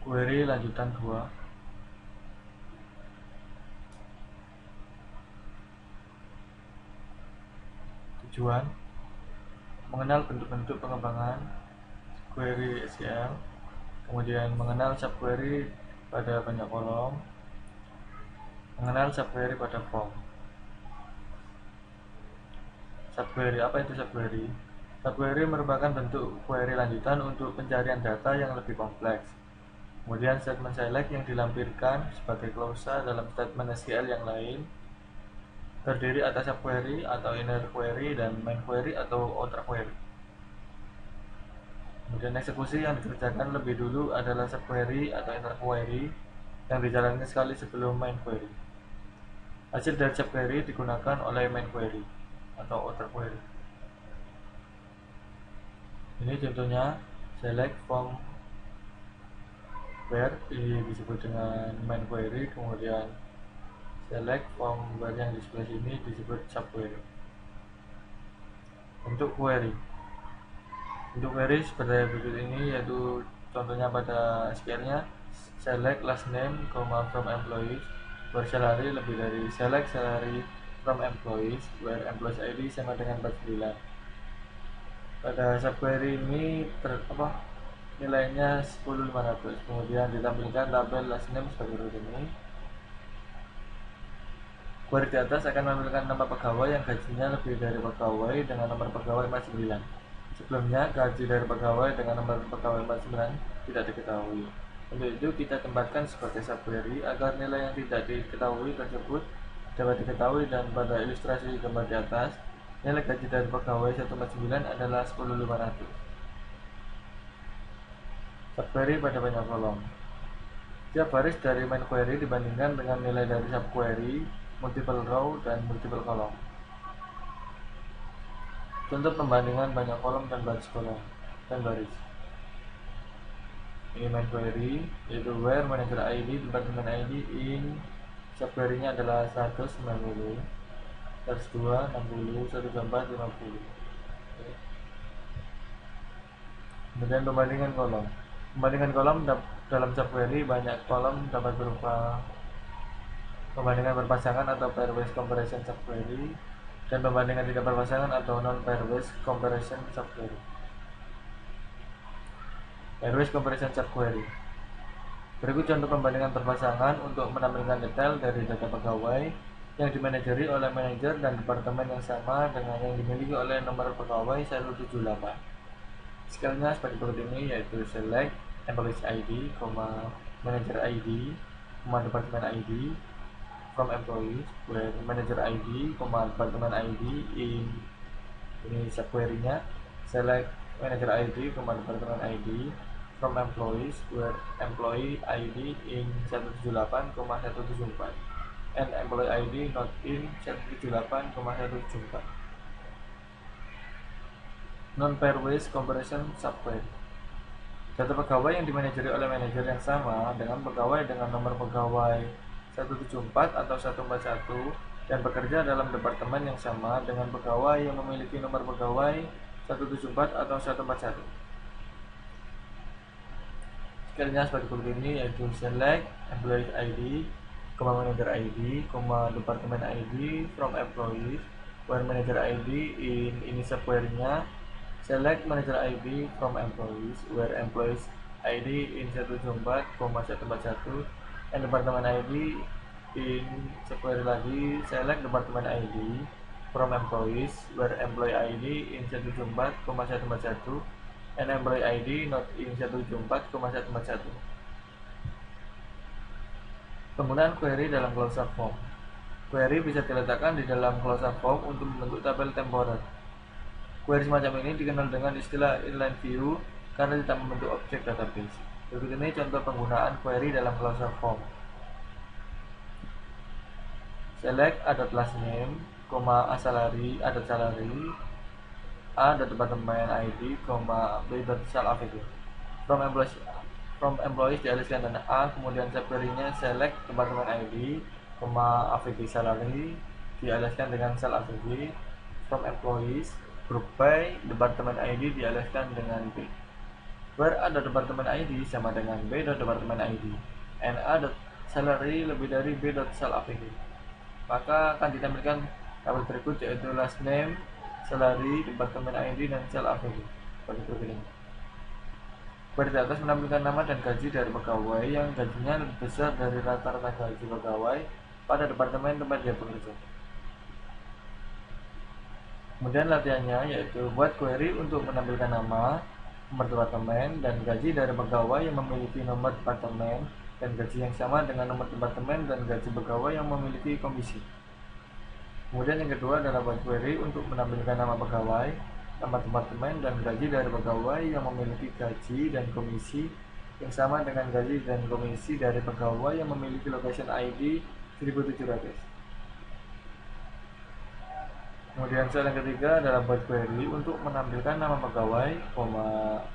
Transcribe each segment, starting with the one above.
Query lanjutan 2. Tujuan mengenal bentuk-bentuk pengembangan query SQL, kemudian mengenal subquery pada banyak kolom, mengenal subquery pada form. Subquery, apa itu subquery? Subquery merupakan bentuk query lanjutan untuk pencarian data yang lebih kompleks. Kemudian statement select yang dilampirkan sebagai klausa dalam statement SQL yang lain terdiri atas subquery atau inner query dan main query atau outer query. Kemudian eksekusi yang dikerjakan lebih dulu adalah subquery atau inner query yang dijalankan sekali sebelum main query. Hasil dari subquery digunakan oleh main query atau outer query. Ini contohnya select from where, ini disebut dengan main query, kemudian select from where yang di sebelah sini disebut subquery. Untuk query seperti berikut ini, yaitu contohnya pada SQL-nya select last name, from employees, where salary lebih dari select salary from employees, where employees ID sama dengan 49. Pada subquery ini nilainya 10.500. Kemudian ditampilkan tabel last name sebagai berikut ini. Query di atas akan menampilkan nama pegawai yang gajinya lebih dari pegawai dengan nomor pegawai 49. Sebelumnya, gaji dari pegawai dengan nomor pegawai 49 tidak diketahui. Untuk itu, kita tempatkan sebagai subquery agar nilai yang tidak diketahui tersebut dapat diketahui, dan pada ilustrasi gambar di atas, nilai gaji dari pegawai 149 adalah 10.500. Subquery pada banyak kolom. Setiap baris dari main query dibandingkan dengan nilai dari subquery, multiple row, dan multiple column. Contoh pembandingan banyak kolom dan baris kolom dan baris. Ini main query, yaitu where manager ID, department ID in subquery-nya adalah 190, 102, 60, 124, 50. Kemudian pembandingan kolom. Pembandingan kolom dalam subquery banyak kolom dapat berupa pembandingan berpasangan atau pairwise comparison subquery dan pembandingan tidak berpasangan atau non pairwise comparison subquery. Pairwise comparison subquery. Berikut contoh pembandingan berpasangan untuk menampilkan detail dari data pegawai yang dimanajeri oleh manajer dan departemen yang sama dengan yang dimiliki oleh nomor pegawai 178. Skillnya seperti berikut ini, yaitu select employees ID, manager ID, departemen ID from employees, where manager ID, departemen ID in ini subquery-nya select manager ID, departemen ID from employees, where employee ID in 178,174 and employee ID not in 178,174. Non-pairwise comparison subquery. Data pegawai yang dimanajeri oleh manajer yang sama dengan pegawai dengan nomor pegawai 174 atau 141 dan bekerja dalam departemen yang sama dengan pegawai yang memiliki nomor pegawai 174 atau 141. Skillnya seperti berikut ini, yaitu select employee ID, manager ID, departemen ID from employees, where manager ID in ini subquery-nya select manager ID from employees, where employees ID in 174,141 and department ID in subquery lagi select department ID from employees, where employee ID in 174,141 and employee ID not in 174,141. Penggunaan query dalam closure form. Query bisa diletakkan di dalam closure form untuk membentuk tabel temporer. Query semacam ini dikenal dengan istilah inline view karena tidak membentuk objek database. Berikut ini contoh penggunaan query dalam closure form. Select added last name, a salary, added salary, a department ID, b sal AVG. From employees dialihkan dan a, kemudian subquery-nya select department ID, AVG salary dialihkan dengan sel AVG. From employees, group by department ID dialihkan dengan B. where a.department ID sama dengan b.department ID and a.salary lebih dari b.salary, maka akan ditampilkan tabel berikut yaitu last name, salary, department ID, dan salary seperti berikut ini. Bar di atas menampilkan nama dan gaji dari pegawai yang gajinya lebih besar dari rata-rata gaji pegawai pada departemen tempat dia bekerja. Kemudian latihannya yaitu buat query untuk menampilkan nama, nomor departemen, dan gaji dari pegawai yang memiliki nomor departemen dan gaji yang sama dengan nomor departemen dan gaji pegawai yang memiliki komisi. Kemudian yang kedua adalah buat query untuk menampilkan nama pegawai, nama departemen, dan gaji dari pegawai yang memiliki gaji dan komisi yang sama dengan gaji dan komisi dari pegawai yang memiliki location ID 1700. Kemudian soal yang ketiga adalah buat query untuk menampilkan nama pegawai,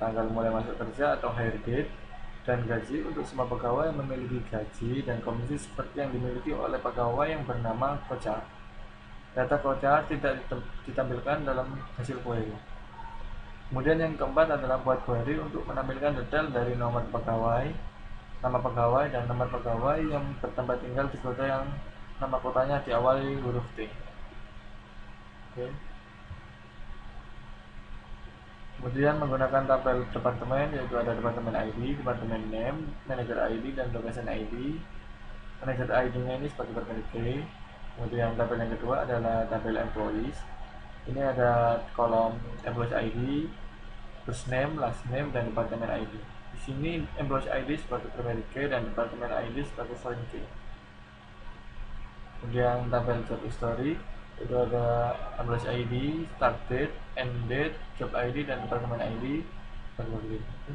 tanggal mulai masuk kerja atau hire date, dan gaji untuk semua pegawai yang memiliki gaji dan komisi seperti yang dimiliki oleh pegawai yang bernama voucher. Data voucher tidak ditampilkan dalam hasil query. Kemudian yang keempat adalah buat query untuk menampilkan detail dari nomor pegawai, nama pegawai, dan nomor pegawai yang bertempat tinggal di kota yang nama kotanya diawali huruf T. Oke. Kemudian menggunakan tabel departemen yaitu ada departemen ID, departemen name, manager ID, dan location ID. Manager ID-nya ini seperti berbentuk T. Kemudian tabel yang kedua adalah tabel employees. Ini ada kolom employees ID, first name, last name, dan departemen ID. Di sini employees ID sebagai primary key dan departemen ID sebagai foreign key. Kemudian tabel job history itu ada employees ID, start date, end date, job ID, dan departemen ID seperti itu.